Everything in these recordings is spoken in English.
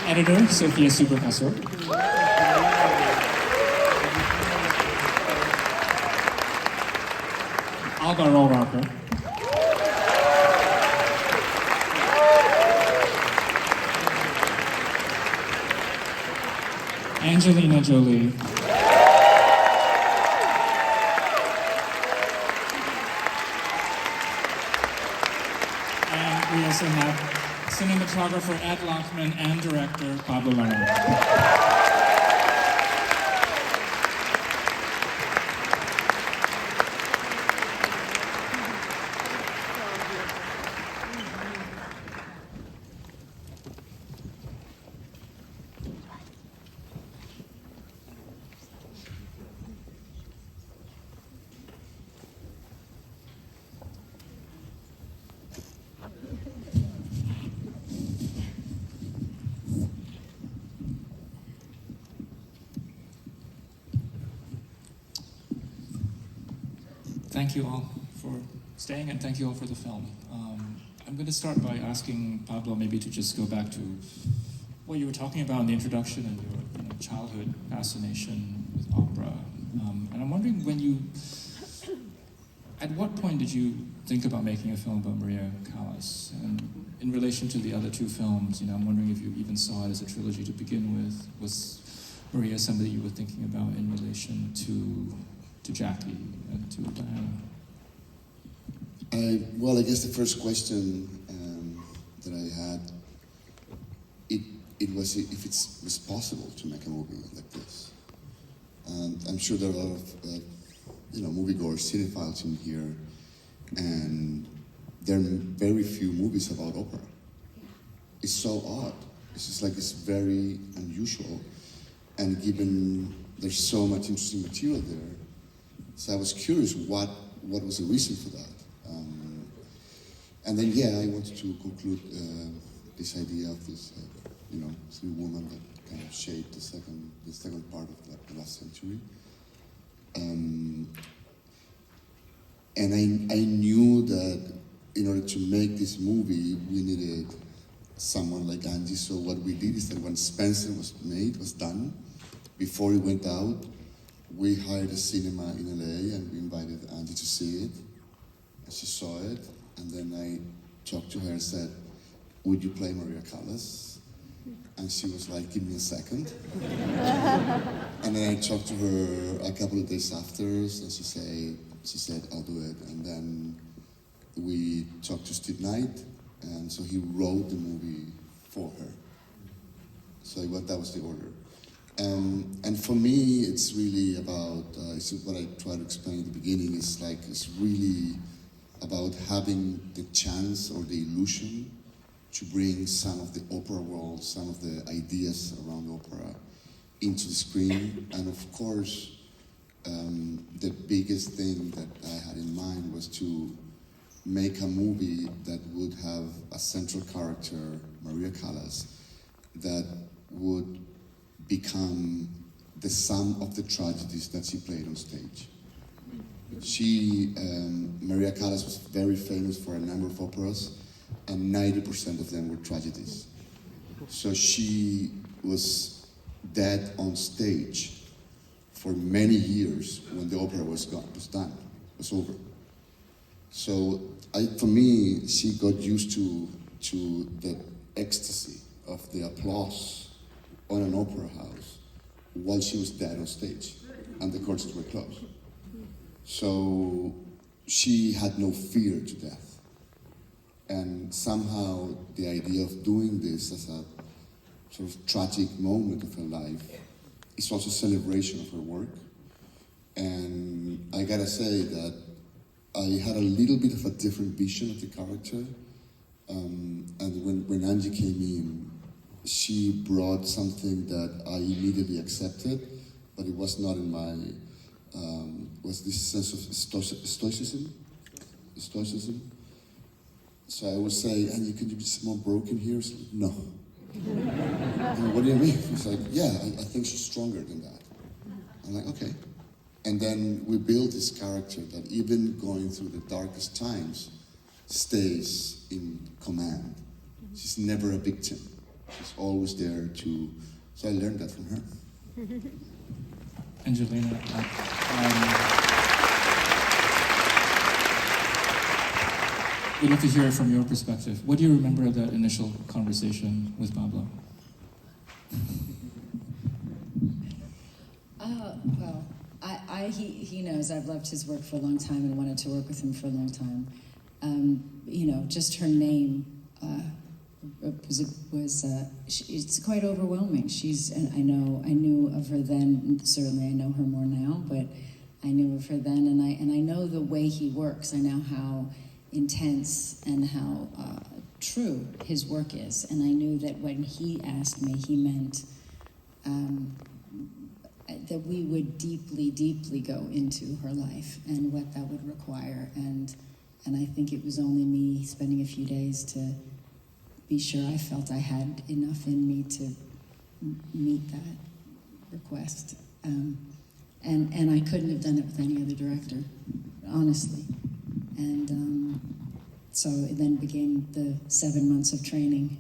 Editor, Sofia Supercasor. Alba Rohrwacher. Angelina Jolie. And we also have cinematographer Ed Lachman and director Pablo Larraín. Thank you all for staying and thank you all for the film. I'm going to start by asking Pablo maybe to just go back to what you were talking about in the introduction and your childhood fascination with opera. And I'm wondering at what point did you think about making a film about Maria Callas? And in relation to the other two films, I'm wondering if you even saw it as a trilogy to begin with. Was Maria somebody you were thinking about in relation to Jackie and to Diana? I guess the first question that I had, it was if it was possible to make a movie like this. And I'm sure there are a lot of moviegoers, cinephiles in here, and there are very few movies about opera. It's so odd. It's just like it's very unusual, and given there's so much interesting material there. So I was curious what was the reason for that. And then, I wanted to conclude this idea of this, three women that kind of shaped the second part of the last century. And I knew that in order to make this movie, we needed someone like Angie. So what we did is that when Spencer was done, before it went out, we hired a cinema in LA and we invited Angie to see it. And she saw it, and then I talked to her and said, "Would you play Maria Callas?" And she was like, "Give me a second." And then I talked to her a couple of days after, and she said, "I'll do it." And then we talked to Steve Knight, and so he wrote the movie for her. So that was the order. And for me, it's really about, it's what I try to explain at the beginning, it's really about having the chance or the illusion to bring some of the opera world, some of the ideas around opera into the screen. And of course, the biggest thing that I had in mind was to make a movie that would have a central character, Maria Callas, that would become the sum of the tragedies that she played on stage. Maria Callas was very famous for a number of operas, and 90% of them were tragedies. So she was dead on stage for many years when the opera was done, was over. So for me, she got used to the ecstasy of the applause on an opera house while she was dead on stage and the curtains were closed. So she had no fear to death. And somehow the idea of doing this as a sort of tragic moment of her life is also a celebration of her work. And I gotta say that I had a little bit of a different vision of the character. And when Angie came in, she brought something that I immediately accepted, but it was not in my, was this sense of stoicism. So I would say, Angie, can you be more broken here? She's like, no. What do you mean? It's like, yeah, I think she's stronger than that. I'm like, okay. And then we build this character that even going through the darkest times stays in command. She's never a victim. She's always there to, so I learned that from her. Angelina, we'd love to hear it from your perspective. What do you remember of that initial conversation with Pablo? Well, he knows I've loved his work for a long time and wanted to work with him for a long time. Just her name it's quite overwhelming. I knew of her then. Certainly, I know her more now, but I knew of her then, and I know the way he works. I know how intense and how true his work is, and I knew that when he asked me, he meant that we would deeply, deeply go into her life and what that would require, and I think it was only me spending a few days to be sure I felt I had enough in me to meet that request. And I couldn't have done it with any other director, honestly. And so it then began the 7 months of training.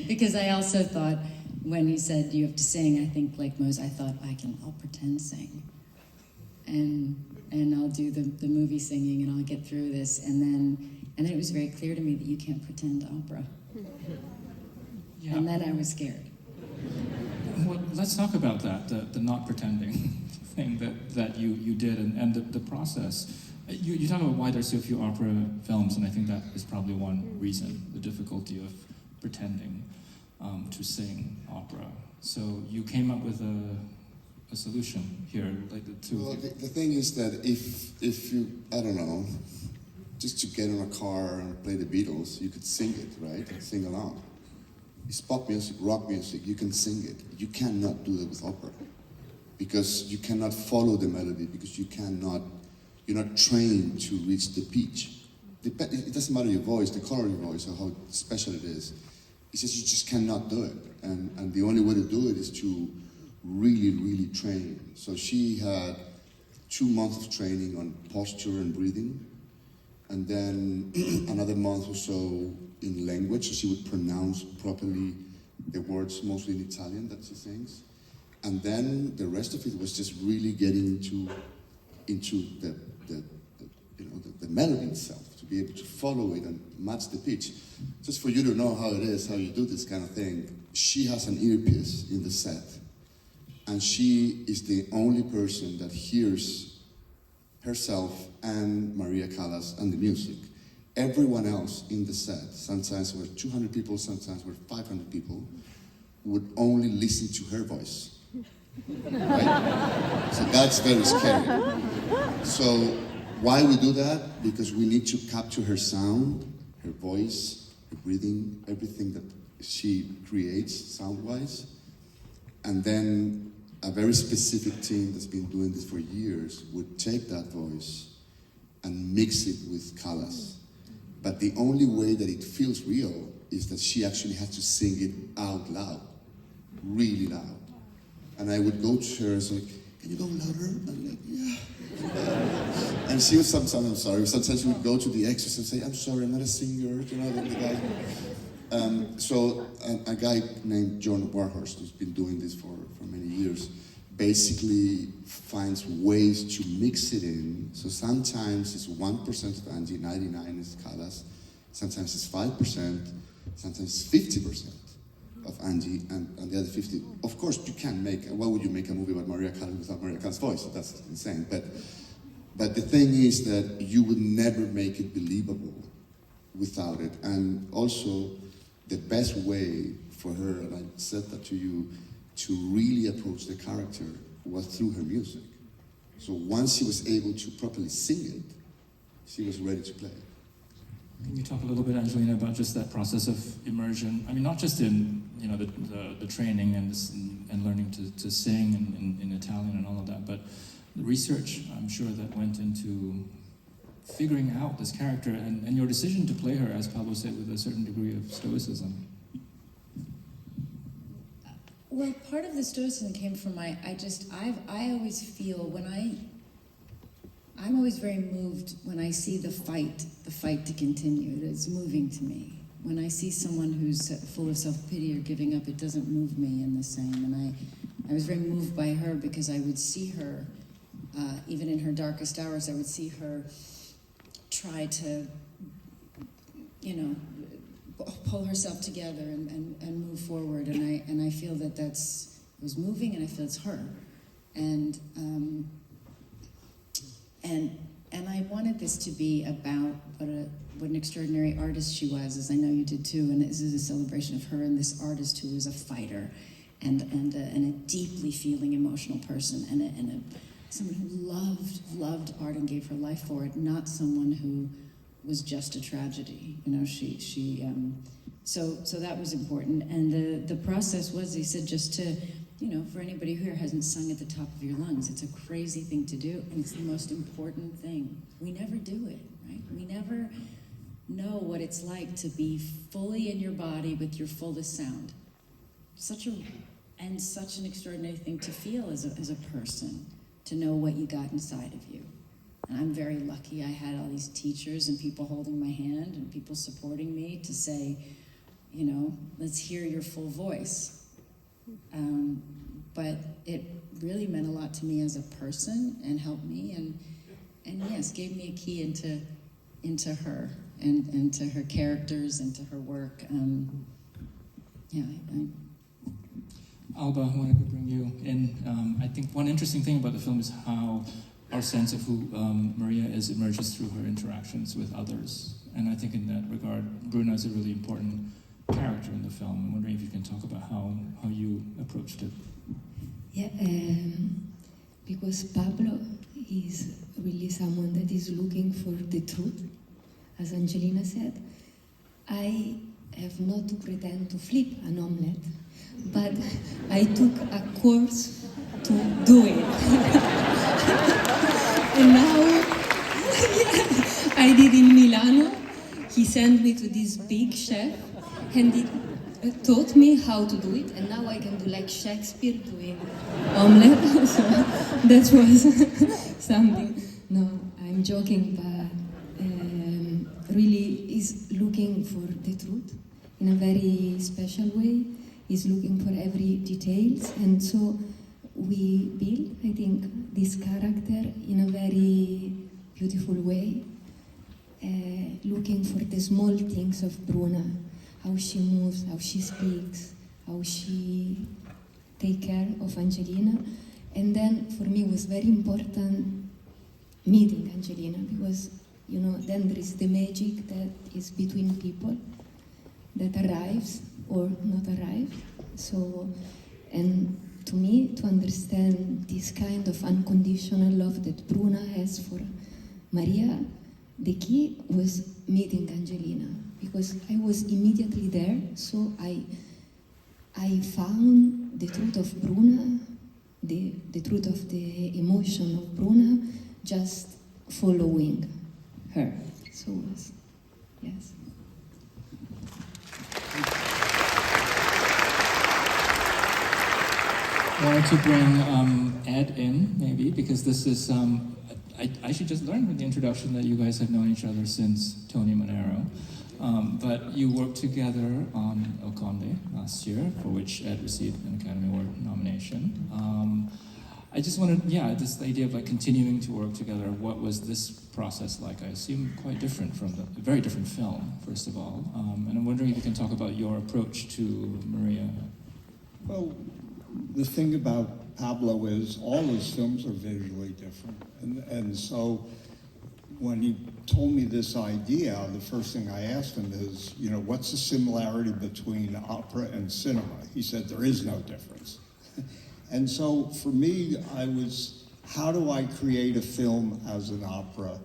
Because I also thought, when he said, you have to sing, I think like most, I thought, I'll pretend sing. And I'll do the movie singing and I'll get through this. And then it was very clear to me that you can't pretend opera. Yeah. And then I was scared. Well, let's talk about that, the not pretending thing that you did and the process. You talk about why there's so few opera films, and I think that is probably one reason, the difficulty of pretending to sing opera. So you came up with a solution here, like the two. Well, the thing is that if you, I don't know, just to get in a car and play the Beatles, you could sing it, right? And sing along. It's pop music, rock music, you can sing it. You cannot do that with opera. Because you cannot follow the melody, because you're not trained to reach the pitch. It doesn't matter your voice, the color of your voice, or how special it is. It's just you just cannot do it. And the only way to do it is to really, really train. So she had 2 months of training on posture and breathing, and then another month or so in language, so she would pronounce properly the words, mostly in Italian that she sings. And then the rest of it was just really getting into the melody itself, to be able to follow it and match the pitch. Just for you to know how it is, how you do this kind of thing, she has an earpiece in the set, and she is the only person that hears herself and Maria Callas and the music. Everyone else in the set, sometimes we're 200 people, sometimes we're 500 people, would only listen to her voice. Right? So that's very scary. So why we do that? Because we need to capture her sound, her voice, her breathing, everything that she creates sound-wise. And then a very specific team that's been doing this for years would take that voice and mix it with Callas. But the only way that it feels real is that she actually has to sing it out loud, really loud. And I would go to her and say, can you go louder? And I'm like, yeah. And she would sometimes, I'm sorry, sometimes she would go to the extras and say, I'm sorry, I'm not a singer, you know, the guy. So a guy named John Warhurst, who's been doing this for many years, basically finds ways to mix it in. So sometimes it's 1% of Angie, 99 is Callas, sometimes it's 5%, sometimes it's 50% of Angie, and the other 50. Of course, you can't make, why would you make a movie about Maria Callas without Maria Callas' voice? That's insane. But the thing is that you would never make it believable without it. And also, the best way for her, and I said that to you, to really approach the character was through her music. So once she was able to properly sing it, she was ready to play. Can you talk a little bit, Angelina, about just that process of immersion? I mean, not just in the training and learning to sing in Italian and all of that, but the research, I'm sure, that went into figuring out this character and your decision to play her, as Pablo said, with a certain degree of stoicism. Well, part of the stoicism came from I always feel I'm always very moved when I see the fight to continue. It's moving to me. when I see someone who's full of self-pity or giving up, it doesn't move me in the same. And I was very moved by her because I would see her, even in her darkest hours, I would see her try to, you know, pull herself together and move forward. And I feel that it was moving, and I feel it's her. And I wanted this to be about what an extraordinary artist she was, as I know you did too. And this is a celebration of her and this artist who was a fighter, and a deeply feeling, emotional person, and someone who loved art and gave her life for it. Not someone who was just a tragedy. You know, so that was important. And the process was, he said, just to, you know, for anybody here who hasn't sung at the top of your lungs, it's a crazy thing to do, and it's the most important thing. We never do it, right? We never know what it's like to be fully in your body with your fullest sound. Such an extraordinary thing to feel as a person, to know what you got inside of you. And I'm very lucky. I had all these teachers and people holding my hand and people supporting me to say, you know, let's hear your full voice. But it really meant a lot to me as a person and helped me, and yes, gave me a key into her and to her characters and to her work. Alba, I wanted to bring you in. I think one interesting thing about the film is how our sense of who Maria is emerges through her interactions with others. And I think in that regard, Bruna is a really important character in the film. I'm wondering if you can talk about how you approached it. Yeah, because Pablo is really someone that is looking for the truth, as Angelina said. I have not to pretend to flip an omelette, but I took a course to do it. And now, I did in Milano. He sent me to this big chef, and he taught me how to do it, and now I can do like Shakespeare doing omelette. So that was something. No, I'm joking, but really is looking for the truth in a very special way. Is looking for every details, and so we build, I think, this character in a very beautiful way, looking for the small things of Bruna, how she moves, how she speaks, how she takes care of Angelina. And then for me it was very important meeting Angelina, because, you know, then there is the magic that is between people that arrives or not arrive. So, and to me, to understand this kind of unconditional love that Bruna has for Maria, the key was meeting Angelina, because I was immediately there, so I found the truth of Bruna, the truth of the emotion of Bruna, just following her. So, yes. I wanted to bring Ed in, maybe, because this is, I should just learn from the introduction that you guys have known each other since Tony Monero. But you worked together on El Conde last year, for which Ed received an Academy Award nomination. I just wanted, this idea of like continuing to work together, what was this process like? I assume quite different from a very different film, first of all. And I'm wondering if you can talk about your approach to Maria. Well, the thing about Pablo is all his films are visually different. And so when he told me this idea, the first thing I asked him is, you know, what's the similarity between opera and cinema? He said, there is no difference. And so for me, how do I create a film as an opera?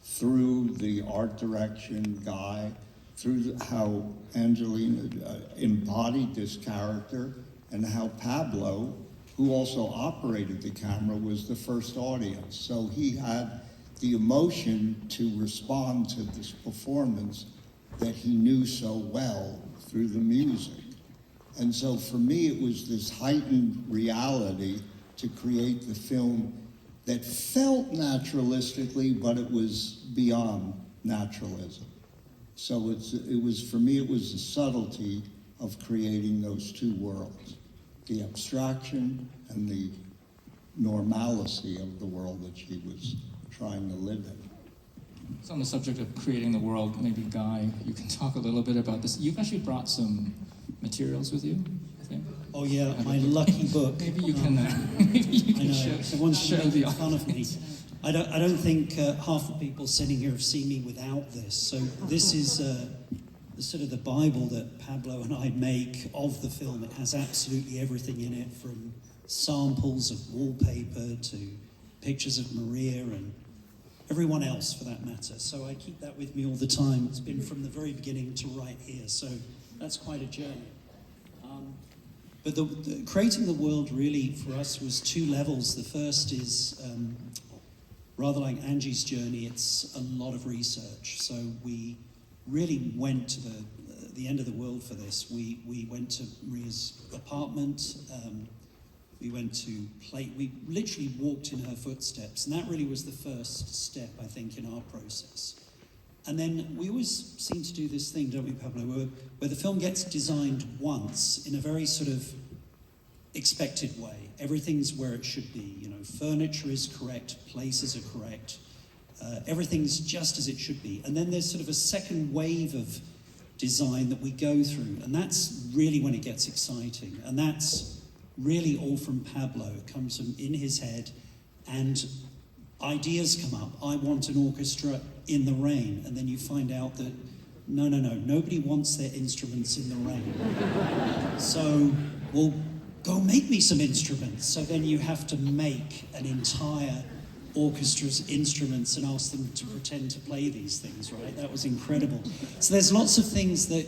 Through the art direction guy, through how Angelina embodied this character, and how Pablo, who also operated the camera, was the first audience. So he had the emotion to respond to this performance that he knew so well through the music. And so for me, it was this heightened reality to create the film that felt naturalistically, but it was beyond naturalism. So it was, for me, it was the subtlety of creating those two worlds, the abstraction and the normalcy of the world that she was trying to live in. So on the subject of creating the world, maybe Guy, you can talk a little bit about this. You've actually brought some materials with you, I think. Oh yeah, my lucky book. Maybe you can, maybe you can Everyone's show the making fun of me. I don't think half the people sitting here have seen me without this. So this is the sort of the Bible that Pablo and I make of the film. It has absolutely everything in it, from samples of wallpaper to pictures of Maria and everyone else for that matter. So I keep that with me all the time. It's been from the very beginning to right here. So that's quite a journey. But creating the world really for us was two levels. The first is, rather like Angie's journey, it's a lot of research. So we really went to the end of the world for this. We went to Maria's apartment. We went to we literally walked in her footsteps, and that really was the first step, I think, in our process. And then we always seem to do this thing, don't we, Pablo, where the film gets designed once in a very sort of expected way. Everything's where it should be. You know, furniture is correct, places are correct, everything's just as it should be. And then there's sort of a second wave of design that we go through, and that's really when it gets exciting. And that's really all from Pablo. It comes from in his head, and ideas come up. I want an orchestra in the rain, and then you find out that no, nobody wants their instruments in the rain. So, well, go make me some instruments. So then you have to make an entire orchestra's instruments and ask them to pretend to play these things, right? That was incredible. So there's lots of things that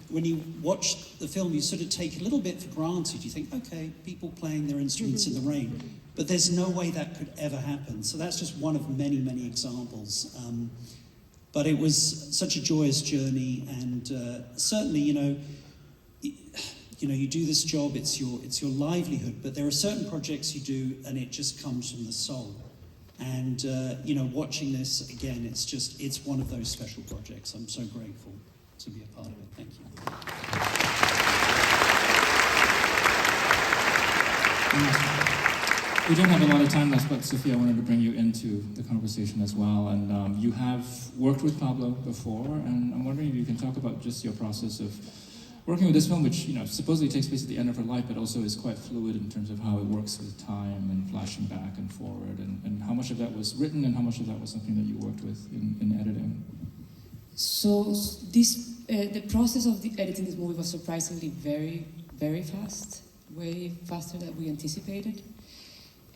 when you watch the film, you sort of take a little bit for granted. You think, okay, people playing their instruments in the rain, but there's no way that could ever happen. So that's just one of many, many examples. But it was such a joyous journey, and certainly, you know, you do this job, it's your livelihood, but there are certain projects you do, and it just comes from the soul. And, watching this again, it's one of those special projects. I'm so grateful to be a part of it. Thank you. We don't have a lot of time left, but Sofia, I wanted to bring you into the conversation as well. And you have worked with Pablo before, and I'm wondering if you can talk about just your process of working with this film, which supposedly takes place at the end of her life, but also is quite fluid in terms of how it works with time and flashing back and forward, and how much of that was written and how much of that was something that you worked with in editing. So the process of editing this movie was surprisingly very, very fast, way faster than we anticipated.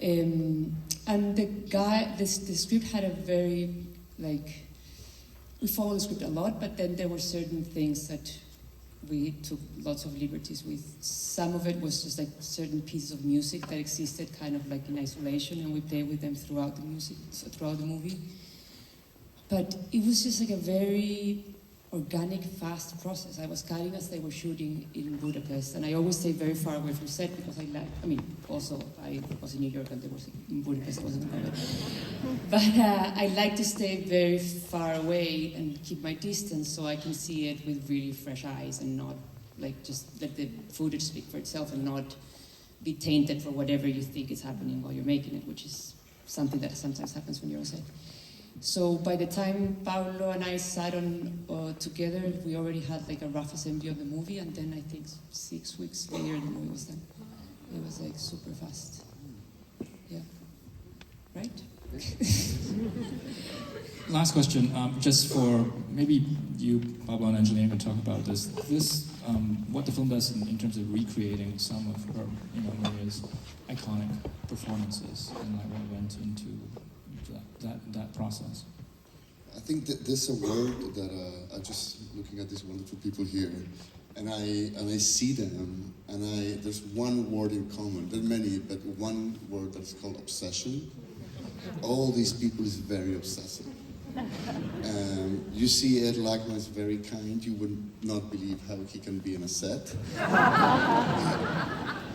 And the script had a very, we followed the script a lot, but then there were certain things that we took lots of liberties with. Some of it was just certain pieces of music that existed kind of in isolation, and we played with them throughout the movie. But it was just a very organic, fast process. I was cutting as they were shooting in Budapest, and I always stay very far away from set because also I was in New York and they were in Budapest, I wasn't going. But I like to stay very far away and keep my distance so I can see it with really fresh eyes and not just let the footage speak for itself and not be tainted for whatever you think is happening while you're making it, which is something that sometimes happens when you're on set. So by the time Pablo and I sat on together, we already had a rough assembly of the movie, and then I think 6 weeks later the movie was done. It was super fast. Yeah. Right? Last question, just for maybe you, Pablo and Angelina, can talk about this. What the film does in terms of recreating some of her, Maria's iconic performances, and what went into that process. I think that there's a word that I'm just looking at these wonderful people here, and I see them, and there's one word in common. There are many, but one word that's called obsession. All these people is very obsessive. You see Ed Lachman is very kind. You would not believe how he can be in a set.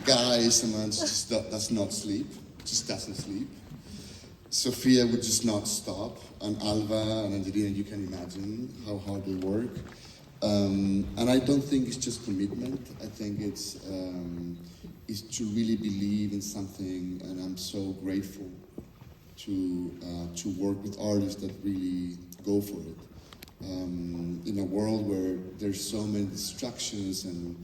Guy is a man just does not sleep, just doesn't sleep. Sofia would just not stop, and Alba and Angelina, you can imagine how hard they work. And I don't think it's just commitment. I think it's to really believe in something, and I'm so grateful to work with artists that really go for it. In a world where there's so many distractions and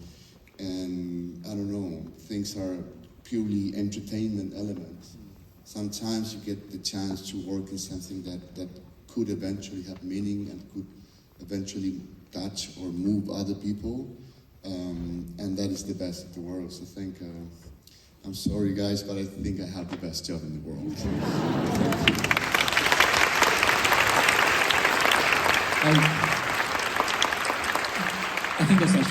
I don't know, things are purely entertainment elements. Sometimes you get the chance to work in something that could eventually have meaning and could eventually touch or move other people, and that is the best of the world. So I'm sorry guys, but I think I have the best job in the world. I think that's actually